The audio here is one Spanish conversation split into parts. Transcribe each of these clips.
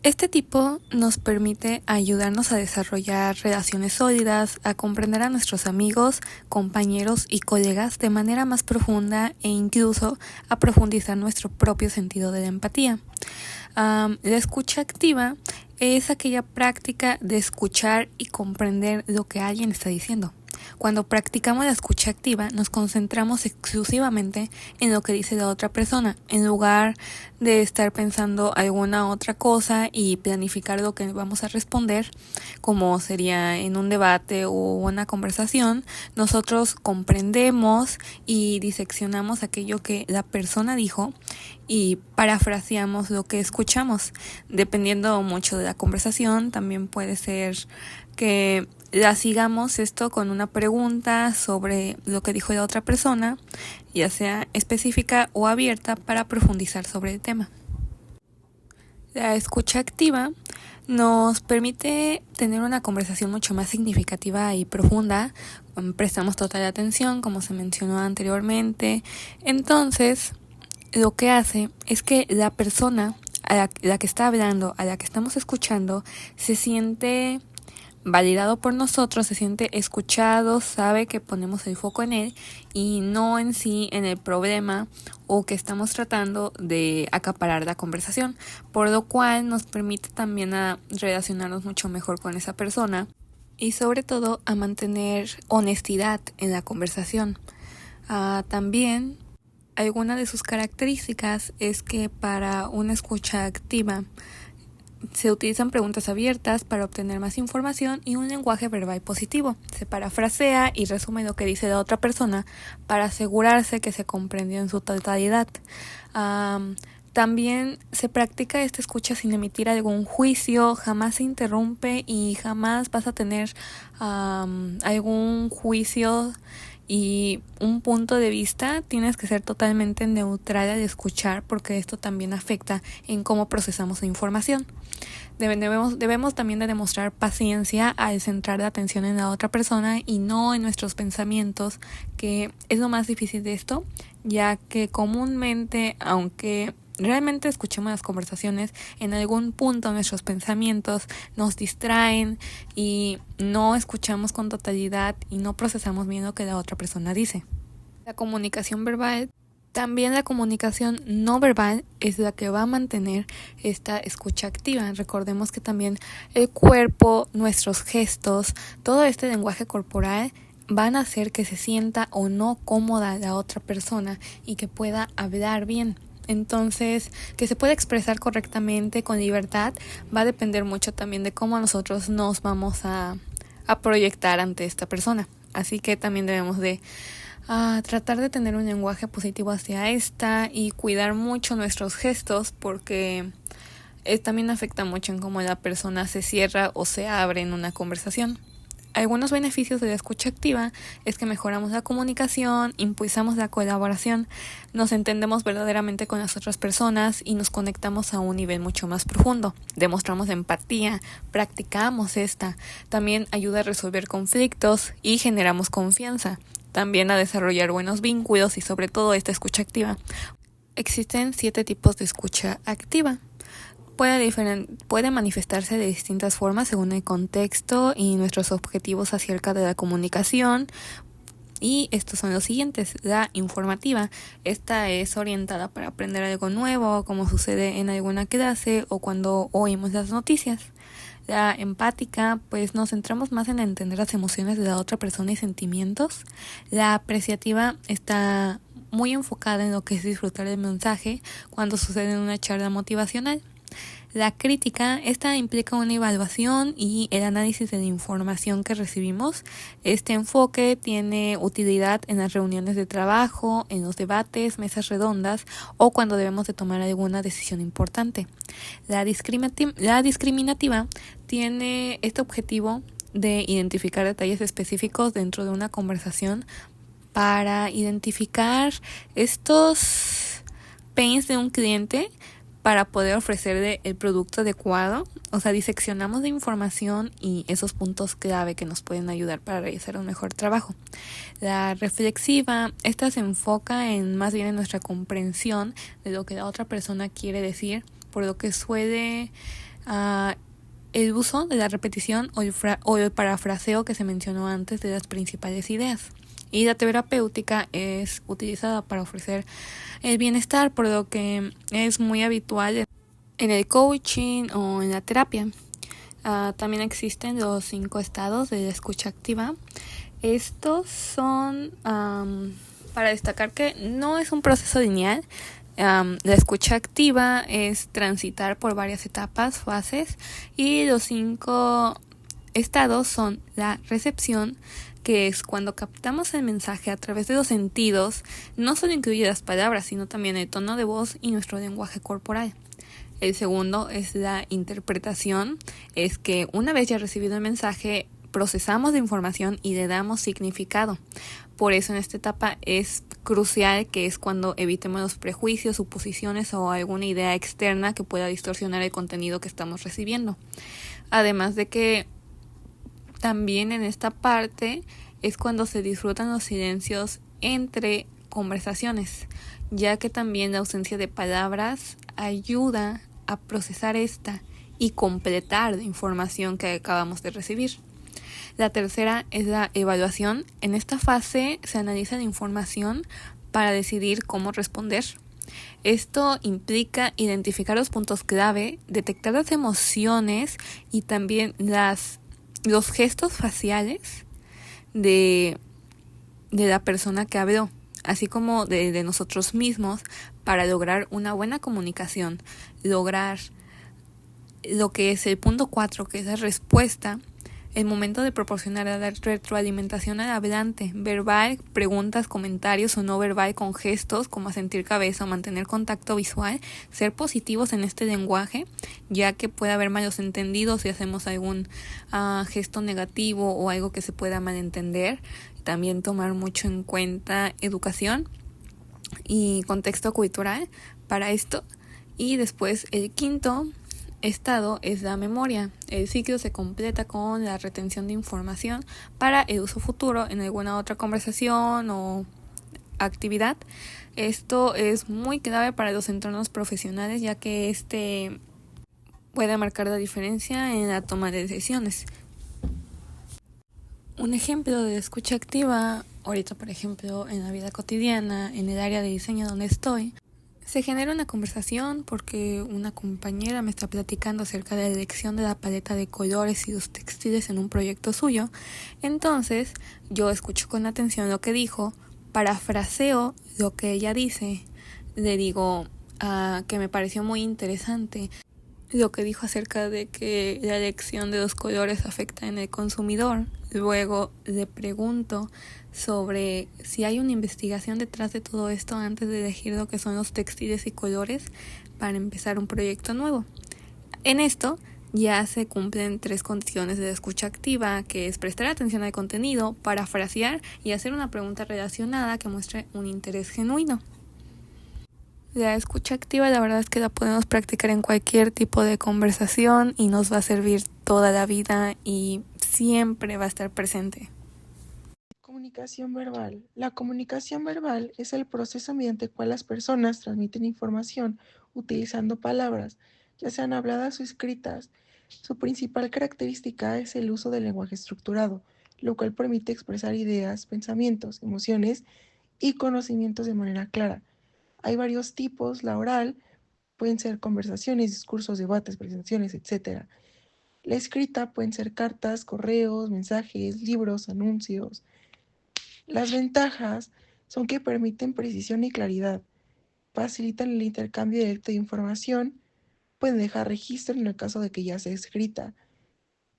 Este tipo nos permite ayudarnos a desarrollar relaciones sólidas, a comprender a nuestros amigos, compañeros y colegas de manera más profunda e incluso a profundizar nuestro propio sentido de la empatía. La escucha activa es aquella práctica de escuchar y comprender lo que alguien está diciendo. Cuando practicamos la escucha activa, nos concentramos exclusivamente en lo que dice la otra persona, en lugar de estar pensando alguna otra cosa y planificar lo que vamos a responder, como sería en un debate o una conversación. Nosotros comprendemos y diseccionamos aquello que la persona dijo y parafraseamos lo que escuchamos. Dependiendo mucho de la conversación, también puede ser que la sigamos esto con una pregunta sobre lo que dijo la otra persona, ya sea específica o abierta, para profundizar sobre el tema. La escucha activa nos permite tener una conversación mucho más significativa y profunda. Prestamos total atención, como se mencionó anteriormente. Entonces, lo que hace es que la persona a la que está hablando, a la que estamos escuchando, se siente validado por nosotros, se siente escuchado, sabe que ponemos el foco en él y no en sí en el problema o que estamos tratando de acaparar la conversación, por lo cual nos permite también a relacionarnos mucho mejor con esa persona y sobre todo a mantener honestidad en la conversación. También alguna de sus características es que para una escucha activa se utilizan preguntas abiertas para obtener más información y un lenguaje verbal positivo. Se parafrasea y resume lo que dice la otra persona para asegurarse que se comprendió en su totalidad. También se practica esta escucha sin emitir algún juicio, jamás se interrumpe y jamás vas a tener algún juicio y un punto de vista. Tienes que ser totalmente neutral al escuchar, porque esto también afecta en cómo procesamos la información. Debemos también de demostrar paciencia al centrar la atención en la otra persona y no en nuestros pensamientos, que es lo más difícil de esto, ya que comúnmente, aunque realmente escuchemos las conversaciones, en algún punto nuestros pensamientos nos distraen y no escuchamos con totalidad y no procesamos bien lo que la otra persona dice. La comunicación verbal, también la comunicación no verbal, es la que va a mantener esta escucha activa. Recordemos que también el cuerpo, nuestros gestos, todo este lenguaje corporal van a hacer que se sienta o no cómoda la otra persona y que pueda hablar bien. Entonces, que se pueda expresar correctamente, con libertad, va a depender mucho también de cómo nosotros nos vamos a proyectar ante esta persona. Así que también debemos de tratar de tener un lenguaje positivo hacia esta y cuidar mucho nuestros gestos, porque también afecta mucho en cómo la persona se cierra o se abre en una conversación. Algunos beneficios de la escucha activa es que mejoramos la comunicación, impulsamos la colaboración, nos entendemos verdaderamente con las otras personas y nos conectamos a un nivel mucho más profundo. Demostramos empatía, practicamos esta, también ayuda a resolver conflictos y generamos confianza, también a desarrollar buenos vínculos y sobre todo esta escucha activa. Existen 7 tipos de escucha activa. Puede manifestarse de distintas formas según el contexto y nuestros objetivos acerca de la comunicación. Y estos son los siguientes. La informativa. Esta es orientada para aprender algo nuevo, como sucede en alguna clase o cuando oímos las noticias. La empática, pues nos centramos más en entender las emociones de la otra persona y sentimientos. La apreciativa está muy enfocada en lo que es disfrutar del mensaje cuando sucede en una charla motivacional. La crítica, esta implica una evaluación y el análisis de la información que recibimos. Este enfoque tiene utilidad en las reuniones de trabajo, en los debates, mesas redondas o cuando debemos de tomar alguna decisión importante. La discriminativa tiene este objetivo de identificar detalles específicos dentro de una conversación para identificar estos pains de un cliente para poder ofrecerle el producto adecuado. O sea, diseccionamos la información y esos puntos clave que nos pueden ayudar para realizar un mejor trabajo. La reflexiva, esta se enfoca más bien en nuestra comprensión de lo que la otra persona quiere decir, por lo que suele el uso de la repetición o el parafraseo que se mencionó antes de las principales ideas. Y la terapéutica es utilizada para ofrecer el bienestar, por lo que es muy habitual en el coaching o en la terapia. También existen los 5 estados de la escucha activa. Estos son para destacar que no es un proceso lineal. La escucha activa es transitar por varias etapas, fases, y los 5 estados son la recepción, que es cuando captamos el mensaje a través de los sentidos, no solo incluye las palabras, sino también el tono de voz y nuestro lenguaje corporal. El segundo es la interpretación, es que una vez ya recibido el mensaje, procesamos la información y le damos significado. Por eso en esta etapa es crucial, que es cuando evitemos los prejuicios, suposiciones o alguna idea externa que pueda distorsionar el contenido que estamos recibiendo. Además de que también en esta parte es cuando se disfrutan los silencios entre conversaciones, ya que también la ausencia de palabras ayuda a procesar esta y completar la información que acabamos de recibir. La tercera es la evaluación. En esta fase se analiza la información para decidir cómo responder. Esto implica identificar los puntos clave, detectar las emociones y también los gestos faciales de la persona que habló, así como de nosotros mismos, para lograr una buena comunicación, lograr lo que es el punto 4, que es la respuesta, el momento de proporcionar la retroalimentación al hablante, verbal, preguntas, comentarios o no verbal con gestos como asentir cabeza o mantener contacto visual, ser positivos en este lenguaje, ya que puede haber malos entendidos si hacemos algún gesto negativo o algo que se pueda malentender. También tomar mucho en cuenta educación y contexto cultural para esto. Y después el quinto estado es la memoria. El ciclo se completa con la retención de información para el uso futuro en alguna otra conversación o actividad. Esto es muy clave para los entornos profesionales, ya que este puede marcar la diferencia en la toma de decisiones. Un ejemplo de escucha activa, ahorita por ejemplo en la vida cotidiana, en el área de diseño donde estoy, se genera una conversación porque una compañera me está platicando acerca de la elección de la paleta de colores y los textiles en un proyecto suyo. Entonces yo escucho con atención lo que dijo, parafraseo lo que ella dice, le digo que me pareció muy interesante lo que dijo acerca de que la elección de los colores afecta en el consumidor. Luego le pregunto sobre si hay una investigación detrás de todo esto antes de elegir lo que son los textiles y colores para empezar un proyecto nuevo. En esto ya se cumplen 3 condiciones de la escucha activa, que es prestar atención al contenido, parafrasear y hacer una pregunta relacionada que muestre un interés genuino. La escucha activa, la verdad es que la podemos practicar en cualquier tipo de conversación y nos va a servir toda la vida y siempre va a estar presente. Comunicación verbal. La comunicación verbal es el proceso mediante el cual las personas transmiten información utilizando palabras, ya sean habladas o escritas. Su principal característica es el uso del lenguaje estructurado, lo cual permite expresar ideas, pensamientos, emociones y conocimientos de manera clara. Hay varios tipos: la oral, pueden ser conversaciones, discursos, debates, presentaciones, etc. La escrita pueden ser cartas, correos, mensajes, libros, anuncios. Las ventajas son que permiten precisión y claridad, facilitan el intercambio directo de información, pueden dejar registro en el caso de que ya sea escrita.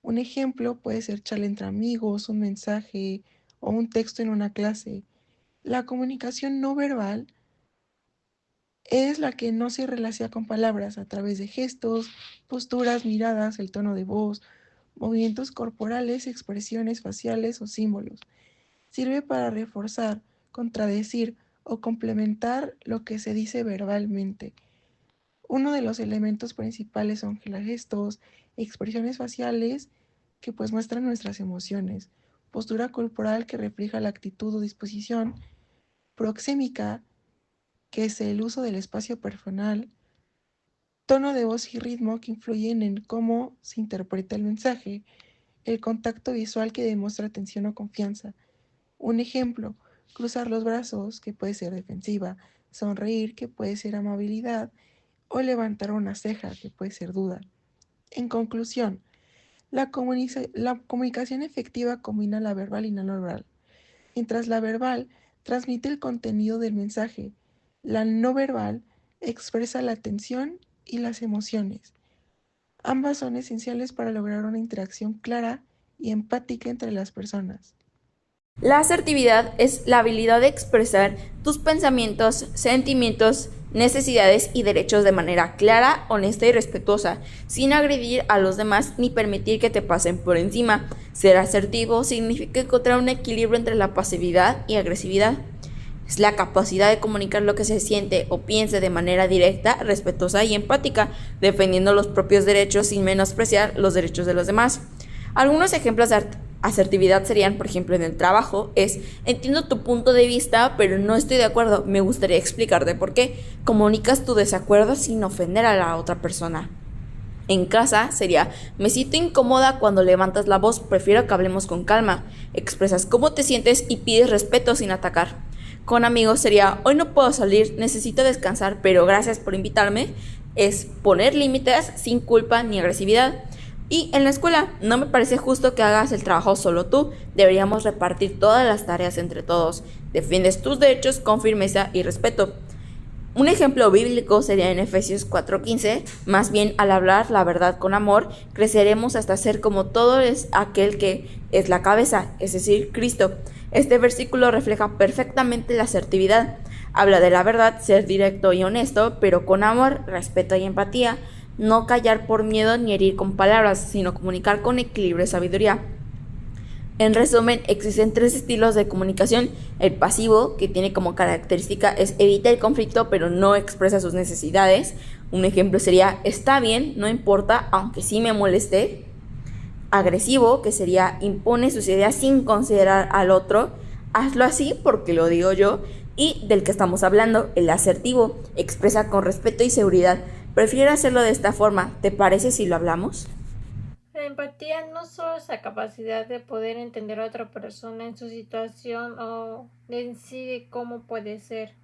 Un ejemplo puede ser charla entre amigos, un mensaje o un texto en una clase. La comunicación no verbal es la que no se relaciona con palabras, a través de gestos, posturas, miradas, el tono de voz, movimientos corporales, expresiones faciales o símbolos. Sirve para reforzar, contradecir o complementar lo que se dice verbalmente. Uno de los elementos principales son los gestos, expresiones faciales que pues muestran nuestras emociones, postura corporal que refleja la actitud o disposición, proxémica, que es el uso del espacio personal, tono de voz y ritmo que influyen en cómo se interpreta el mensaje, el contacto visual que demuestra atención o confianza. Un ejemplo, cruzar los brazos, que puede ser defensiva, sonreír, que puede ser amabilidad, o levantar una ceja, que puede ser duda. En conclusión, la comunicación efectiva combina la verbal y la no verbal. Mientras la verbal transmite el contenido del mensaje, la no verbal expresa la atención y las emociones. Ambas son esenciales para lograr una interacción clara y empática entre las personas. La asertividad es la habilidad de expresar tus pensamientos, sentimientos, necesidades y derechos de manera clara, honesta y respetuosa, sin agredir a los demás ni permitir que te pasen por encima. Ser asertivo significa encontrar un equilibrio entre la pasividad y agresividad. Es la capacidad de comunicar lo que se siente o piensa de manera directa, respetuosa y empática, defendiendo los propios derechos sin menospreciar los derechos de los demás. Algunos ejemplos de asertividad serían, por ejemplo, en el trabajo, entiendo tu punto de vista, pero no estoy de acuerdo, me gustaría explicarte por qué. Comunicas tu desacuerdo sin ofender a la otra persona. En casa sería, me siento incómoda cuando levantas la voz, prefiero que hablemos con calma. Expresas cómo te sientes y pides respeto sin atacar. Con amigos sería, hoy no puedo salir, necesito descansar, pero gracias por invitarme. Es poner límites sin culpa ni agresividad. Y en la escuela, no me parece justo que hagas el trabajo solo tú, deberíamos repartir todas las tareas entre todos. Defiendes tus derechos con firmeza y respeto. Un ejemplo bíblico sería en Efesios 4:15, más bien al hablar la verdad con amor, creceremos hasta ser como todo es aquel que es la cabeza, es decir, Cristo. Este versículo refleja perfectamente la asertividad. Habla de la verdad, ser directo y honesto, pero con amor, respeto y empatía. No callar por miedo ni herir con palabras, sino comunicar con equilibrio y sabiduría. En resumen, existen 3 estilos de comunicación. El pasivo, que tiene como característica es evita el conflicto pero no expresa sus necesidades. Un ejemplo sería, está bien, no importa, aunque sí me moleste. Agresivo, que sería impone sus ideas sin considerar al otro. Hazlo así porque lo digo yo. Y del que estamos hablando, el asertivo, expresa con respeto y seguridad. Prefiero hacerlo de esta forma. ¿Te parece si lo hablamos? La empatía no solo es la capacidad de poder entender a otra persona en su situación o en sí de cómo puede ser,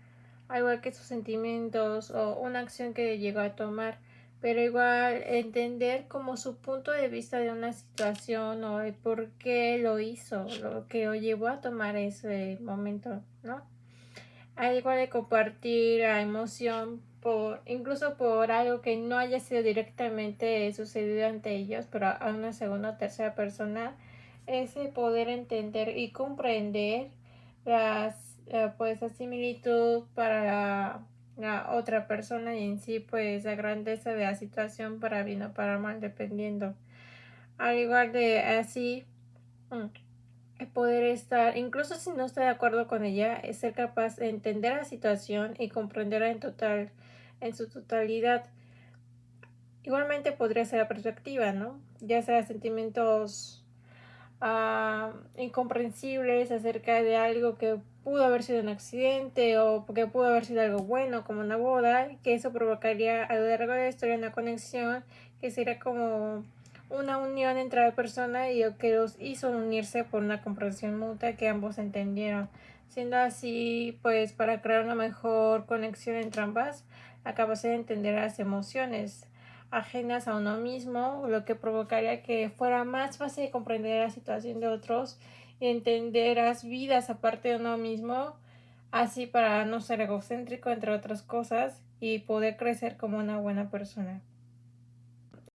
al igual que sus sentimientos o una acción que llegó a tomar, pero igual entender como su punto de vista de una situación o el por qué lo hizo, lo que lo llevó a tomar ese momento, ¿no? Al igual de compartir la emoción incluso por algo que no haya sido directamente sucedido ante ellos, pero a una segunda o tercera persona, ese poder entender y comprender la similitud para la otra persona y en sí pues la grandeza de la situación para bien o para mal dependiendo. Al igual de así, poder estar, incluso si no estoy de acuerdo con ella, es ser capaz de entender la situación y comprenderla en su totalidad. Igualmente podría ser la perspectiva, ¿no? Ya sea sentimientos incomprensibles acerca de algo que pudo haber sido un accidente o que pudo haber sido algo bueno como una boda, que eso provocaría a lo largo de la historia una conexión que sería como una unión entre la persona y lo que los hizo unirse por una comprensión mutua que ambos entendieron. Siendo así, pues para crear una mejor conexión entre ambas, la capacidad de entender las emociones ajenas a uno mismo, lo que provocaría que fuera más fácil comprender la situación de otros y entender las vidas aparte de uno mismo, así para no ser egocéntrico, entre otras cosas, y poder crecer como una buena persona.